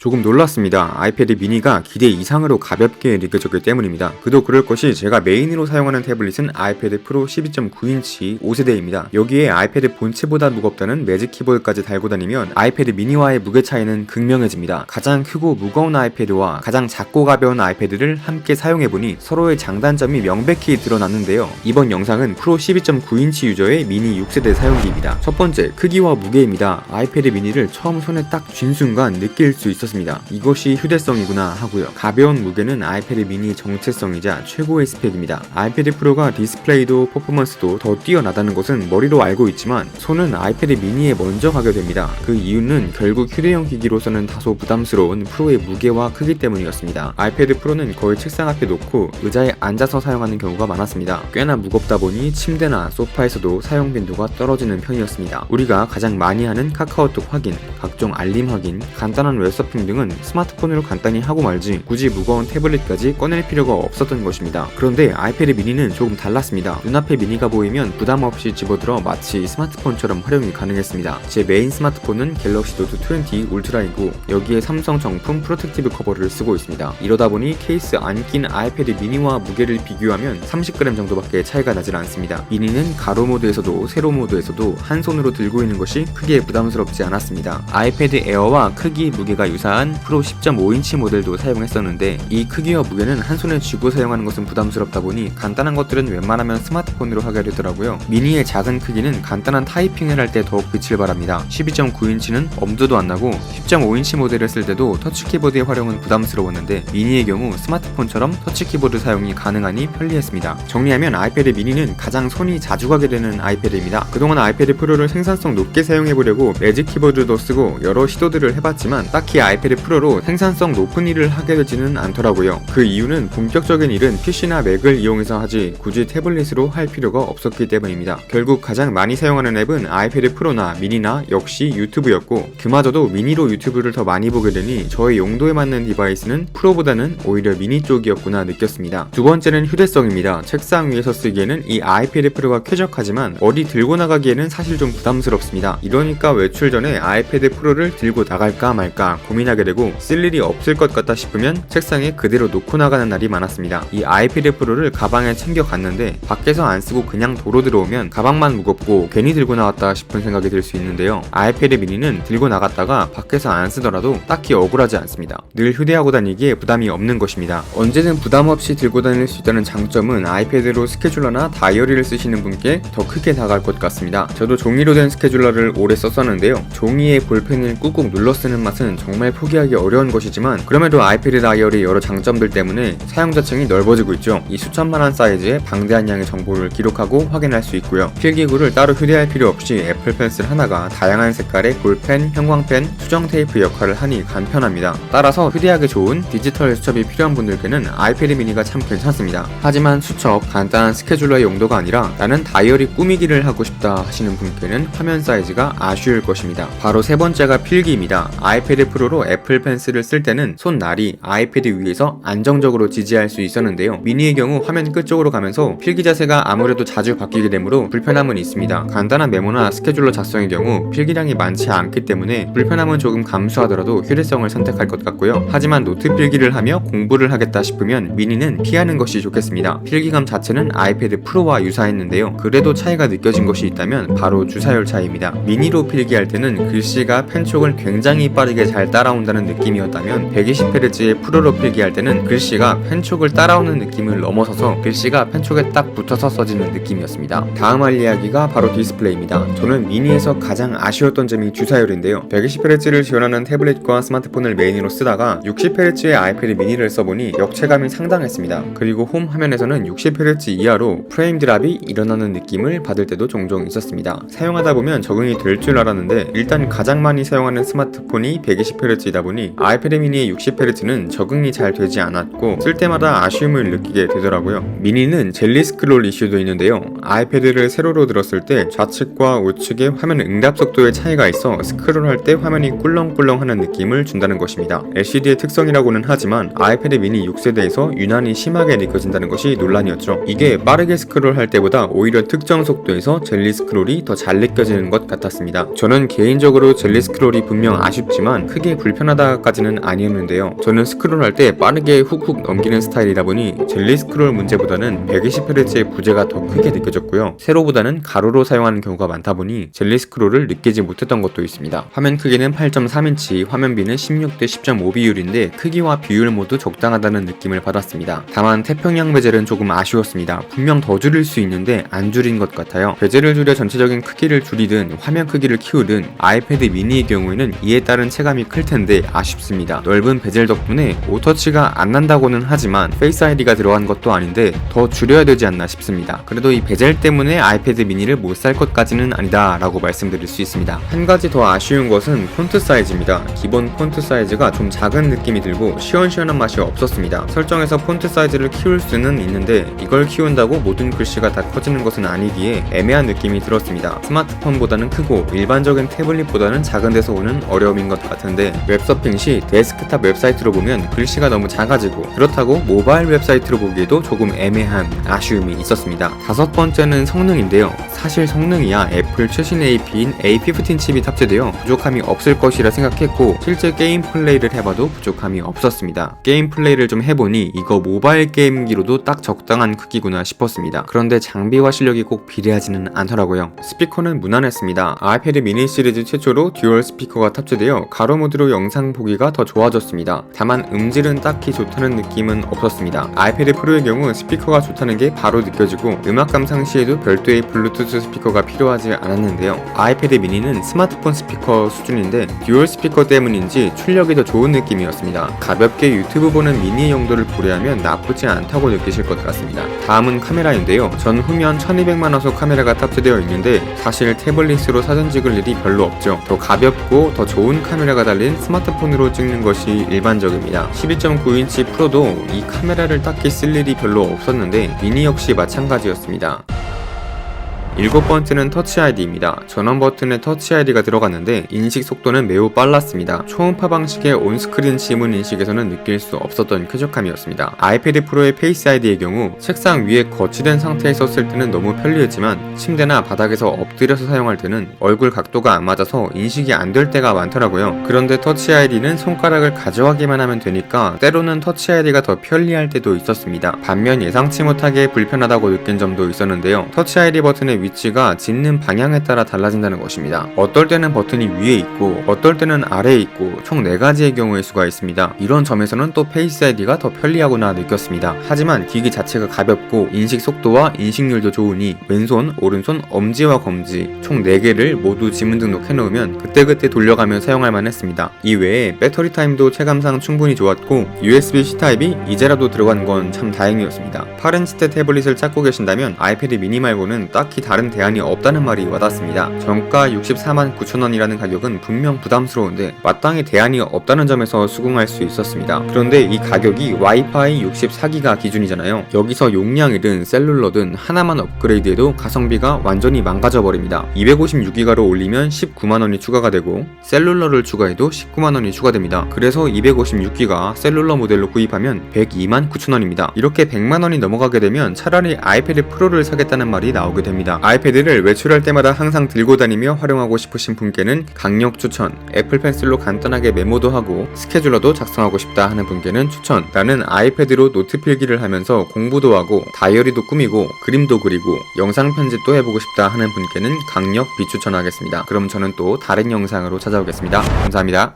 조금 놀랐습니다. 아이패드 미니가 기대 이상으로 가볍게 느껴졌기 때문입니다. 그도 그럴 것이 제가 메인으로 사용하는 태블릿은 아이패드 프로 12.9인치 5세대입니다. 여기에 아이패드 본체보다 무겁다는 매직 키보드까지 달고 다니면 아이패드 미니와의 무게 차이는 극명해집니다. 가장 크고 무거운 아이패드와 가장 작고 가벼운 아이패드를 함께 사용해보니 서로의 장단점이 명백히 드러났는데요. 이번 영상은 프로 12.9인치 유저의 미니 6세대 사용기입니다. 첫 번째, 크기와 무게입니다. 아이패드 미니를 처음 손에 딱 쥔 순간 느낄 수 있었습니다. 이것이 휴대성이구나 하고요. 가벼운 무게는 아이패드 미니의 정체성이자 최고의 스펙입니다. 아이패드 프로가 디스플레이도 퍼포먼스도 더 뛰어나다는 것은 머리로 알고 있지만 손은 아이패드 미니에 먼저 가게 됩니다. 그 이유는 결국 휴대용 기기로서는 다소 부담스러운 프로의 무게와 크기 때문이었습니다. 아이패드 프로는 거의 책상 앞에 놓고 의자에 앉아서 사용하는 경우가 많았습니다. 꽤나 무겁다 보니 침대나 소파에서도 사용 빈도가 떨어지는 편이었습니다. 우리가 가장 많이 하는 카카오톡 확인, 각종 알림 확인, 간단한 웹서핑 등은 스마트폰으로 간단히 하고 말지 굳이 무거운 태블릿까지 꺼낼 필요가 없었던 것입니다. 그런데 아이패드 미니는 조금 달랐습니다. 눈앞에 미니가 보이면 부담 없이 집어들어 마치 스마트폰처럼 활용이 가능했습니다. 제 메인 스마트폰은 갤럭시 노트 20 울트라이고 여기에 삼성 정품 프로텍티브 커버를 쓰고 있습니다. 이러다 보니 케이스 안 낀 아이패드 미니와 무게를 비교하면 30g 정도밖에 차이가 나질 않습니다. 미니는 가로 모드에서도 세로 모드에서도 한 손으로 들고 있는 것이 크게 부담스럽지 않았습니다. 아이패드 에어와 크기, 무게가 유사한 프로 10.5인치 모델도 사용했었는데 이 크기와 무게는 한 손에 쥐고 사용하는 것은 부담스럽다 보니 간단한 것들은 웬만하면 스마트폰으로 하게 되더라고요. 미니의 작은 크기는 간단한 타이핑을 할 때 더욱 빛을 발합니다. 12.9인치는 엄두도 안 나고 10.5인치 모델을 쓸 때도 터치 키보드의 활용은 부담스러웠는데 미니의 경우 스마트폰처럼 터치 키보드 사용이 가능하니 편리했습니다. 정리하면 아이패드 미니는 가장 손이 자주 가게 되는 아이패드입니다. 그동안 아이패드 프로를 생산성 높게 사용해보려고 매직 키보드도 쓰고 여러 시도들을 해봤지만 딱히 아이패드 프로로 생산성 높은 일을 하게 되지는 않더라고요. 그 이유는 본격적인 일은 PC나 맥을 이용해서 하지 굳이 태블릿으로 할 필요가 없었기 때문입니다. 결국 가장 많이 사용하는 앱은 아이패드 프로나 미니나 역시 유튜브였고 그마저도 미니로 유튜브를 더 많이 보게 되니 저의 용도에 맞는 디바이스는 프로보다는 오히려 미니 쪽이었구나 느꼈습니다. 두 번째는 휴대성입니다. 책상 위에서 쓰기에는 이 아이패드 프로가 쾌적하지만 어디 들고 나가기에는 사실 좀 부담스럽습니다. 이러니까 외출 전에 아이패드 프로를 들고 나갈까 말까 고민하게 되고 쓸 일이 없을 것 같다 싶으면 책상에 그대로 놓고 나가는 날이 많았습니다. 이 아이패드 프로를 가방에 챙겨 갔는데 밖에서 안 쓰고 그냥 도로 들어오면 가방만 무겁고 괜히 들고 나왔다 싶은 생각이 들 수 있는데요. 아이패드 미니는 들고 나갔다가 밖에서 안 쓰더라도 딱히 억울하지 않습니다. 늘 휴대하고 다니기에 부담이 없는 것입니다. 언제든 부담 없이 들고 다닐 수 있다는 장점은 아이패드로 스케줄러나 다이어리를 쓰시는 분께 더 크게 다가갈 것 같습니다. 저도 종이로 된 스케줄러를 오래 썼었는데요. 종이에 볼펜을 꾹꾹 눌러 쓰는 맛은 정말 포기하기 어려운 것이지만 그럼에도 아이패드 다이어리 여러 장점들 때문에 사용자층이 넓어지고 있죠. 이 수천만원 사이즈의 방대한 양의 정보를 기록하고 확인할 수 있고요. 필기구를 따로 휴대할 필요 없이 애플 펜슬 하나가 다양한 색깔의 볼펜, 형광펜, 수정 테이프 역할을 하니 간편합니다. 따라서 휴대하기 좋은 디지털 수첩이 필요한 분들께는 아이패드 미니가 참 괜찮습니다. 하지만 수첩, 간단한 스케줄러의 용도가 아니라 나는 다이어리 꾸미기를 하고 싶다 하시는 분께는 화면 사이즈가 아쉬울 것입니다. 바로 세 번째가 필기입니다. 아이패드 프로로 애플 펜슬을 쓸 때는 손날이 아이패드 위에서 안정적으로 지지할 수 있었는데요. 미니의 경우 화면 끝쪽으로 가면서 필기 자세가 아무래도 자주 바뀌게 되므로 불편함은 있습니다. 간단한 메모나 스케줄러 작성의 경우 필기량이 많지 않기 때문에 불편함은 조금 감수하더라도 휴대성을 선택할 것 같고요. 하지만 노트 필기를 하며 공부를 하겠다 싶으면 미니는 피하는 것이 좋겠습니다. 필기감 자체는 아이패드 프로와 유사했는데요. 그래도 차이가 느껴진 것이 있다면 바로 주사율 차이입니다. 미니로 필기할 때는 글씨가 펜촉을 굉장히 빠르게 잘 따라온다는 느낌이었다면 120Hz의 프로로 필기할 때는 글씨가 펜촉을 따라오는 느낌을 넘어서서 글씨가 펜촉에 딱 붙어서 써지는 느낌이었습니다. 다음 할 이야기가 바로 디스플레이입니다. 저는 미니에서 가장 아쉬웠던 점이 주사율인데요. 120Hz를 지원하는 태블릿과 스마트폰을 메인으로 쓰다가 60Hz의 아이패드 미니를 써보니 역체감이 상당했습니다. 그리고 홈 화면에서는 60Hz 이하로 프레임 드랍이 일어나는 느낌을 받을 때도 종종 있었습니다. 사용하다 보면 적응이 될 줄 알았는데 일단 가장 많이 사용하는 스마트폰이 120Hz이다 보니 아이패드 미니의 60Hz는 적응이 잘 되지 않았고 쓸 때마다 아쉬움을 느끼게 되더라고요. 미니는 젤리 스크롤 이슈도 있는데요. 아이패드를 세로로 들었을 때 좌측과 우측의 화면 응답 속도의 차이가 있어 스크롤할 때 화면이 꿀렁꿀렁하는 느낌을 준다는 것입니다. LCD의 특성이라고는 하지만 아이패드 미니 6세대에서 유난히 심하게 느껴진다는 것이 논란이었죠. 이게 빠르게 스크롤할 때보다 오히려 특정 속도에서 젤리 스크롤이 더 잘 느껴지는 것 같았습니다. 저는 개인적으로 젤리 스크롤이 분명 아쉽지만 크게 불편하다까지는 아니었는데요. 저는 스크롤할 때 빠르게 훅훅 넘기는 스타일이다 보니 젤리 스크롤 문제보다는 120Hz의 부재가 더 크게 느껴졌고요. 세로보다는 가로로 사용하는 경우가 많다 보니 젤리 스크롤을 느끼지 못했던 것도 있습니다. 화면 크기는 8.3인치, 화면비는 16대 10.5 비율인데 크기와 비율 모두 적당하다는 느낌을 받았습니다. 다만 태평양 베젤은 조금 아쉬웠습니다. 분명 더 줄일 수 있는데 안 줄인 것 같아요. 베젤을 줄여 전체적인 크기를 줄이든 화면 크기를 키우든 아이패드 미니의 경우에는 이에 따른 체감이 클 텐데 아쉽습니다. 넓은 베젤 덕분에 오터치가 안 난다고는 하지만 페이스 아이디가 들어간 것도 아닌데 더 줄여야 되지 않나 싶습니다. 그래도 이 베젤 때문에 아이패드 미니를 못 살 것까지는 아니다 라고 말씀드릴 수 있습니다. 한 가지 더 아쉬운 것은 폰트 사이즈입니다. 기본 폰트 사이즈가 좀 작은 느낌이 들고 시원시원한 맛이 없었습니다. 설정에서 폰트 사이즈를 키울 수는 있는데 이걸 키운다고 모든 글씨가 다 커지는 것은 아니기에 애매한 느낌이 들었습니다. 스마트폰보다는 크고 일반적인 태블릿보다는 작은 데서 오는 어려움인 것 같은데 웹서핑 시 데스크탑 웹사이트로 보면 글씨가 너무 작아지고 그렇다고 모바일 웹사이트로 보기에도 조금 애매한 아쉬움이 있었습니다. 다섯 번째는 성능인데요. 사실 성능이야 애플 최신 AP인 A15 칩이 탑재되어 부족함이 없을 것이라 생각했고 실제 게임 플레이를 해봐도 부족함이 없었습니다. 게임 플레이를 좀 해보니 이거 모바일 게임기로도 딱 적당한 크기구나 싶었습니다. 그런데 장비와 실력이 꼭 비례하지는 않더라고요. 스피커는 무난했습니다. 아이패드 미니 시리즈 최초로 듀얼 스피커가 탑재되어 가로 모드로 영상 보기가 더 좋아졌습니다. 다만 음질은 딱히 좋다는 느낌은 없었습니다. 아이패드 프로의 경우 스피커가 좋다는 게 바로 느껴지고 음악 감상 시에도 별도의 블루투스 스피커가 필요하지 않았는데요. 아이패드 미니는 스마트폰 스피커 수준인데 듀얼 스피커 때문인지 출력이 더 좋은 느낌이었습니다. 가볍게 유튜브 보는 미니 용도를 고려하면 나쁘지 않다고 느끼실 것 같습니다. 다음은 카메라인데요. 전 후면 1200만화소 카메라가 탑재되어 있는데 사실 태블릿으로 사진 찍을 일이 별로 없죠. 더 가볍고 더 좋은 카메라가 달린 스마트폰으로 찍는 것이 일반적입니다. 12.9인치 프로도 이 카메라를 딱히 쓸 일이 별로 없었는데 미니 역시 마찬가지였습니다. 일곱 번째는 터치 아이디입니다. 전원 버튼에 터치 아이디가 들어갔는데 인식 속도는 매우 빨랐습니다. 초음파 방식의 온스크린 지문 인식에서는 느낄 수 없었던 쾌적함이었습니다. 아이패드 프로의 페이스 아이디의 경우 책상 위에 거치된 상태에서 쓸 때는 너무 편리했지만 침대나 바닥에서 엎드려서 사용할 때는 얼굴 각도가 안 맞아서 인식이 안 될 때가 많더라고요. 그런데 터치 아이디는 손가락을 가져가기만 하면 되니까 때로는 터치 아이디가 더 편리할 때도 있었습니다. 반면 예상치 못하게 불편하다고 느낀 점도 있었는데요. 터치 아이디 버튼의 위치가 짚는 방향에 따라 달라진다는 것입니다. 어떨 때는 버튼이 위에 있고 어떨 때는 아래에 있고 총 4가지의 경우의 수가 있습니다. 이런 점에서는 또 페이스 아이디가 더 편리하구나 느꼈습니다. 하지만 기기 자체가 가볍고 인식 속도와 인식률도 좋으니 왼손, 오른손, 엄지와 검지 총 4개를 모두 지문 등록해 놓으면 그때그때 돌려가며 사용할 만했습니다. 이외에 배터리 타임도 체감상 충분히 좋았고 USB-C 타입이 이제라도 들어간 건 참 다행이었습니다. 8인치대 태블릿을 찾고 계신다면 아이패드 미니 말고는 딱히 다른 대안이 없다는 말이 와닿습니다. 정가 64만 9천원이라는 가격은 분명 부담스러운데 마땅히 대안이 없다는 점에서 수긍할 수 있었습니다. 그런데 이 가격이 와이파이 64기가 기준이잖아요. 여기서 용량이든 셀룰러든 하나만 업그레이드해도 가성비가 완전히 망가져버립니다. 256기가로 올리면 19만원이 추가가 되고 셀룰러를 추가해도 19만원이 추가됩니다. 그래서 256기가 셀룰러 모델로 구입하면 102만 9천원입니다. 이렇게 100만원이 넘어가게 되면 차라리 아이패드 프로를 사겠다는 말이 나오게 됩니다. 아이패드를 외출할 때마다 항상 들고 다니며 활용하고 싶으신 분께는 강력 추천, 애플 펜슬로 간단하게 메모도 하고 스케줄러도 작성하고 싶다 하는 분께는 추천, 나는 아이패드로 노트 필기를 하면서 공부도 하고 다이어리도 꾸미고 그림도 그리고 영상 편집도 해보고 싶다 하는 분께는 강력 비추천하겠습니다. 그럼 저는 또 다른 영상으로 찾아오겠습니다. 감사합니다.